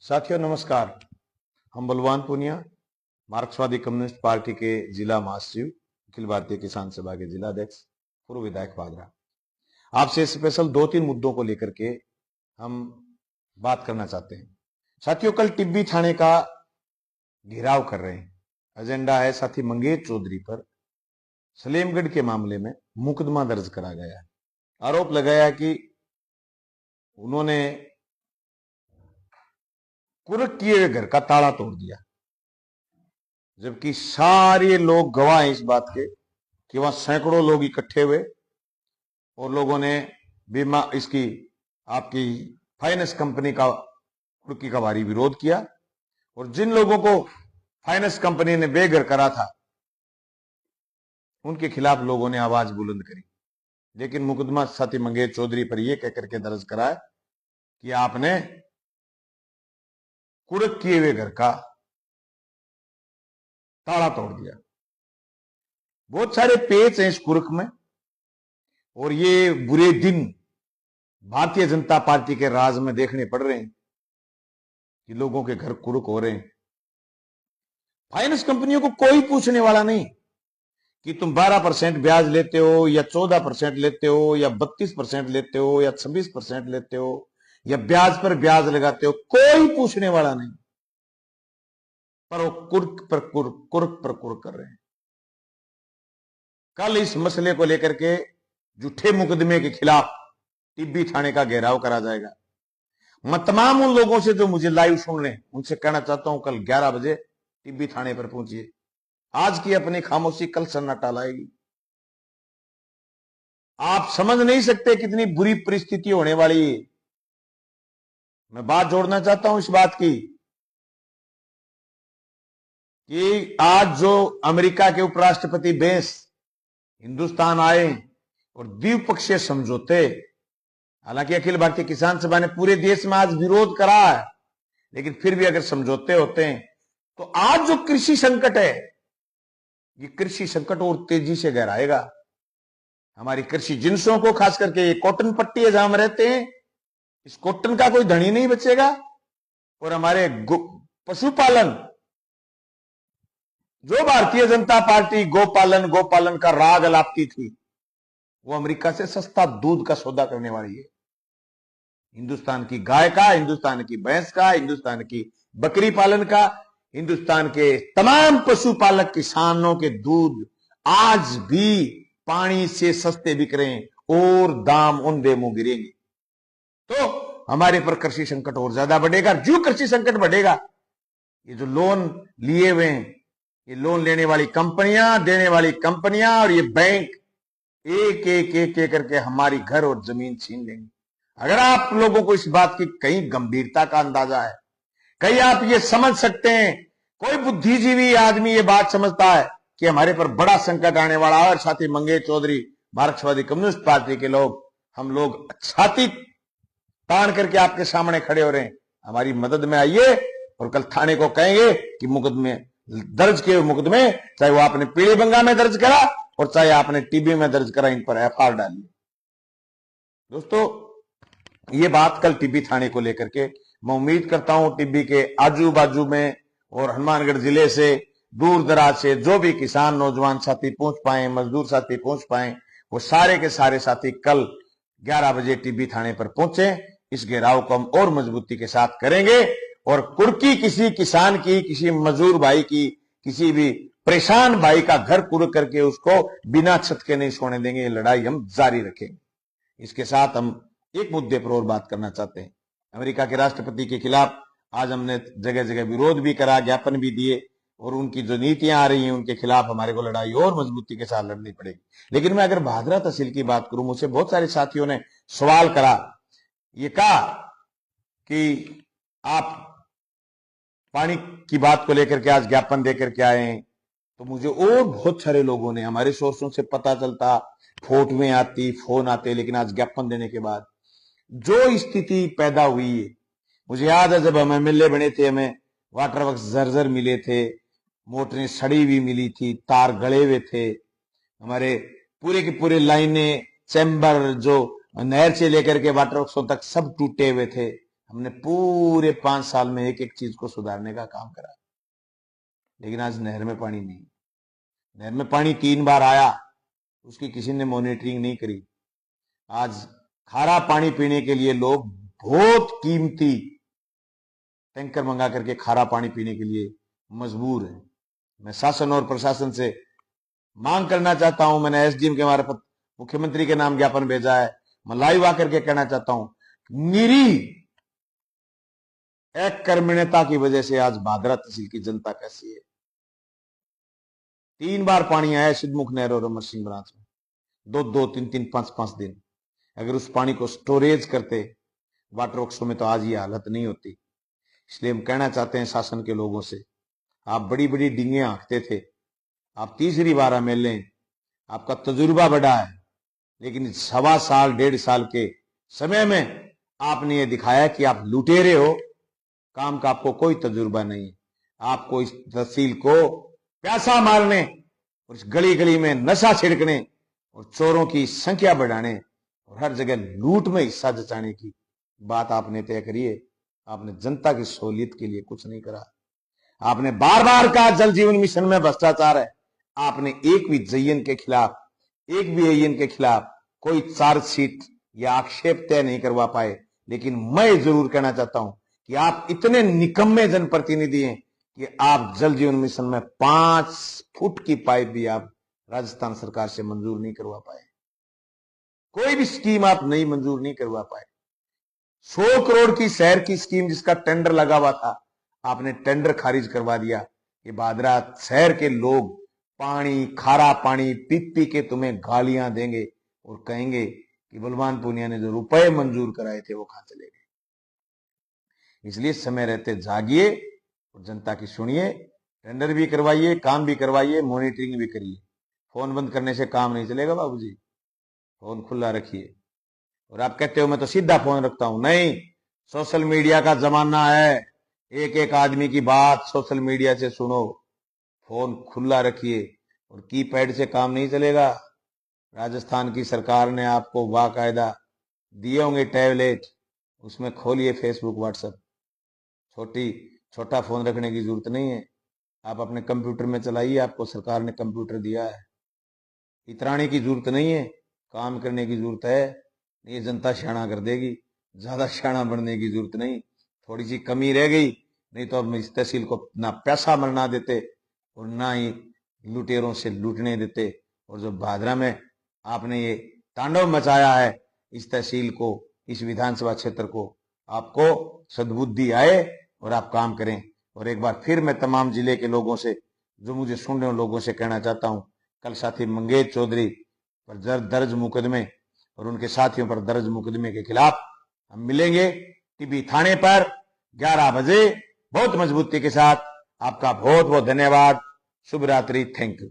साथियों नमस्कार। हम बलवान पूनिया, मार्क्सवादी कम्युनिस्ट पार्टी के जिला महासचिव, अखिल भारतीय किसान सभा के जिला अध्यक्ष, पूर्व विधायक पादरा, आपसे स्पेशल 2-3 मुद्दों को लेकर के हम बात करना चाहते हैं। साथियों, कल टिब्बी थाने का घेराव कर रहे हैं। एजेंडा है साथी मंगेश चौधरी पर सलेमगढ़ के मामले में मुकदमा दर्ज करा गया है। आरोप लगाया कि उन्होंने कुर्क किए हुए घर का ताला तोड़ दिया, जबकि सारे लोग गवाह हैं इस बात के कि वहां सैकड़ों लोग इकट्ठे हुए और लोगों ने बीमा इसकी आपकी फाइनेंस कंपनी का कुर्की का भारी विरोध किया और जिन लोगों को फाइनेंस कंपनी ने बेघर करा था उनके खिलाफ लोगों ने आवाज बुलंद करी। लेकिन मुकदमा साथी मंगेश चौधरी पर यह कहकर के दर्ज करा है कि आपने कुर्क किए हुए घर का ताला तोड़ दिया। बहुत सारे पेच हैं इस कुर्क में और ये बुरे दिन भारतीय जनता पार्टी के राज में देखने पड़ रहे हैं कि लोगों के घर कुर्क हो रहे हैं। फाइनेंस कंपनियों को कोई पूछने वाला नहीं कि तुम 12% ब्याज लेते हो या 14% लेते हो या 32% लेते हो या 26% लेते हो या ब्याज पर ब्याज लगाते हो, कोई पूछने वाला नहीं। पर वो कुर्क पर कुर्क कर रहे हैं। कल इस मसले को लेकर के झूठे मुकदमे के खिलाफ टिब्बी थाने का घेराव करा जाएगा। मैं तमाम उन लोगों से जो मुझे लाइव सुन रहे हैं उनसे कहना चाहता हूं, कल 11 बजे टिब्बी थाने पर पहुंचिए। आज की अपनी खामोशी कल सन्नाटा लाएगी। आप समझ नहीं सकते कितनी बुरी परिस्थिति होने वाली है। मैं बात जोड़ना चाहता हूं इस बात की कि आज जो अमेरिका के उपराष्ट्रपति बेंस हिंदुस्तान आए और द्विपक्षीय समझौते, हालांकि अखिल भारतीय किसान सभा ने पूरे देश में आज विरोध करा है, लेकिन फिर भी अगर समझौते होते हैं तो आज जो कृषि संकट है, ये कृषि संकट और तेजी से गहराएगा। हमारी कृषि जिन्सों को, खास करके ये कॉटन पट्टी है जहां हम रहते हैं, इस कॉटन का कोई धनी नहीं बचेगा। और हमारे पशुपालन, जो भारतीय जनता पार्टी गोपालन का राग अलापती थी, वो अमेरिका से सस्ता दूध का सौदा करने वाली है। हिंदुस्तान की गाय का, हिंदुस्तान की भैंस का, हिंदुस्तान की बकरी पालन का, हिंदुस्तान के तमाम पशुपालक किसानों के दूध आज भी पानी से सस्ते बिक रहे हैं और दाम उन मुंह गिरेंगे तो हमारे पर कृषि संकट और ज्यादा बढ़ेगा। जो कृषि संकट बढ़ेगा, ये जो लोन लिए हुए हैं, ये लोन लेने वाली कंपनियां, देने वाली कंपनियां और ये बैंक एक एक एक एक करके हमारी घर और जमीन छीन लेंगे। अगर आप लोगों को इस बात की कहीं गंभीरता का अंदाजा है, कहीं आप ये समझ सकते हैं, कोई बुद्धिजीवी आदमी ये बात समझता है कि हमारे पर बड़ा संकट आने वाला है और साथी मंगेश चौधरी, मार्क्सवादी कम्युनिस्ट पार्टी के लोग, हम लोग छाती तान करके आपके सामने खड़े हो रहे हैं, हमारी मदद में आइए और कल थाने को कहेंगे कि मुकदमे दर्ज किए मुकदमे, चाहे वो आपने पीली बंगा में दर्ज करा और चाहे आपने टीबी में दर्ज करा, इन पर एफआईआर डालिए। दोस्तों, ये बात कल टिब्बी थाने को लेकर के मैं उम्मीद करता हूं टिब्बी के आजू बाजू में और हनुमानगढ़ जिले से दूर दराज से जो भी किसान नौजवान साथी पहुंच पाए, मजदूर साथी पहुंच पाए, वो सारे के सारे साथी कल 11 बजे टिब्बी थाने पर पहुंचे। इस घेराव को हम और मजबूती के साथ करेंगे और कुर्की किसी किसान की, किसी मजदूर भाई की, किसी भी परेशान भाई का घर कुर्क करके उसको बिना छत के नहीं सोने देंगे। ये लड़ाई हम जारी रखेंगे। इसके साथ हम एक मुद्दे पर और बात करना चाहते हैं। अमेरिका के राष्ट्रपति के खिलाफ आज हमने जगह जगह विरोध भी करा, ज्ञापन भी दिए और उनकी जो नीतियां आ रही हैं उनके खिलाफ हमारे को लड़ाई और मजबूती के साथ लड़नी पड़ेगी। लेकिन मैं अगर भादरा तहसील की बात करूं, मुझसे बहुत सारे साथियों ने सवाल करा, ये कहा कि आप पानी की बात को लेकर के आज ज्ञापन देकर के आए हैं। तो मुझे और बहुत सारे लोगों ने, हमारे सोर्सों से पता चलता, फोटोएं आती, फोन आते, लेकिन आज ज्ञापन देने के बाद जो स्थिति पैदा हुई है, मुझे याद है जब हम एमएलए बने थे, हमें वाटर वर्क्स जर्जर मिले थे, मोटरें सड़ी हुई मिली थी, तार गड़े हुए थे, हमारे पूरे के पूरे लाइनें, चैम्बर जो नहर से लेकर के वाटर वर्क्सों तक सब टूटे हुए थे। हमने पूरे 5 साल में एक एक चीज को सुधारने का काम करा, लेकिन आज नहर में पानी नहीं। नहर में पानी 3 बार आया, उसकी किसी ने मॉनिटरिंग नहीं करी। आज खारा पानी पीने के लिए लोग बहुत कीमती टैंकर मंगा करके खारा पानी पीने के लिए मजबूर है। मैं शासन और प्रशासन से मांग करना चाहता हूं, मैंने एसडीएम के मार्फत मुख्यमंत्री के नाम ज्ञापन भेजा है। मैं लाइव आकर के कहना चाहता हूं, निरी एक कर्मण्यता की वजह से आज भादरा तहसील की जनता कैसी है। 3 बार पानी आया सिद्धमुख नहर और अमर सिंह ब्रांच में, 2-2, 3-3, 5-5 दिन। अगर उस पानी को स्टोरेज करते वाटर वर्क्सों में तो आज ये हालत नहीं होती। इसलिए हम कहना चाहते हैं शासन के लोगों से, आप बड़ी बड़ी डिंगे हाँकते थे, आप तीसरी बार एमएलए हैं, आपका तजुर्बा बड़ा है, लेकिन 1.25 साल 1.5 साल के समय में आपने ये दिखाया कि आप लुटेरे हो, काम का आपको कोई तजुर्बा नहीं। आपको इस तहसील को प्यासा मारने और इस गली गली में नशा छिड़कने और चोरों की संख्या बढ़ाने और हर जगह लूट में हिस्सा जचाने की बात आपने तय करी है। आपने जनता की सहूलियत के लिए कुछ नहीं करा। आपने बार बार कहा जल जीवन मिशन में भ्रष्टाचार है। आपने एक भी जयन के खिलाफ, एक भी एयन के खिलाफ कोई चार्जशीट या आक्षेप तय नहीं करवा पाए। लेकिन मैं जरूर कहना चाहता हूं कि आप इतने निकम्मे जनप्रतिनिधि हैं कि आप जल जीवन मिशन में 5 फुट की पाइप भी आप राजस्थान सरकार से मंजूर नहीं करवा पाए। कोई भी स्कीम आप नहीं मंजूर नहीं करवा पाए। 100 करोड़ की शहर की स्कीम जिसका टेंडर लगा हुआ था, आपने टेंडर खारिज करवा दिया कि भादरा शहर के लोग पानी, खारा पानी पी पी के तुम्हें गालियां देंगे और कहेंगे कि बलवान पूनिया ने जो रुपए मंजूर कराए थे वो कहां चले गए। इसलिए समय रहते जागिए और जनता की सुनिए, टेंडर भी करवाइए, काम भी करवाइए, मॉनिटरिंग भी करिए। फोन बंद करने से काम नहीं चलेगा बाबूजी, फोन खुला रखिए। और आप कहते हो मैं तो सीधा फोन रखता हूं, नहीं, सोशल मीडिया का जमाना है, एक एक आदमी की बात सोशल मीडिया से सुनो। फोन खुला रखिए और कीपैड से काम नहीं चलेगा। राजस्थान की सरकार ने आपको बाकायदा दिए होंगे टैबलेट, उसमें खोलिए फेसबुक, व्हाट्सएप। छोटा फोन रखने की जरूरत नहीं है, आप अपने कंप्यूटर में चलाइए, आपको सरकार ने कंप्यूटर दिया है। इतराने की जरूरत नहीं है, काम करने की जरूरत है। ये जनता शाना कर देगी, ज्यादा शाना बनने की जरूरत नहीं। थोड़ी सी कमी रह गई, नहीं तो अब इस तहसील को ना पैसा मरना देते और ना ही लुटेरों से लूटने देते। और जो भादरा में आपने ये तांडव मचाया है, इस तहसील को, इस विधानसभा क्षेत्र को, आपको सद्बुद्धि आए और आप काम करें। और एक बार फिर मैं तमाम जिले के लोगों से, जो मुझे सुन रहे लोगों से कहना चाहता हूं, कल साथी मंगेश चौधरी पर दर्ज मुकदमे और उनके साथियों पर दर्ज मुकदमे के खिलाफ हम मिलेंगे टीबी थाने पर 11 बजे बहुत मजबूती के साथ। आपका बहुत बहुत धन्यवाद। शुभ रात्रि। Thank you.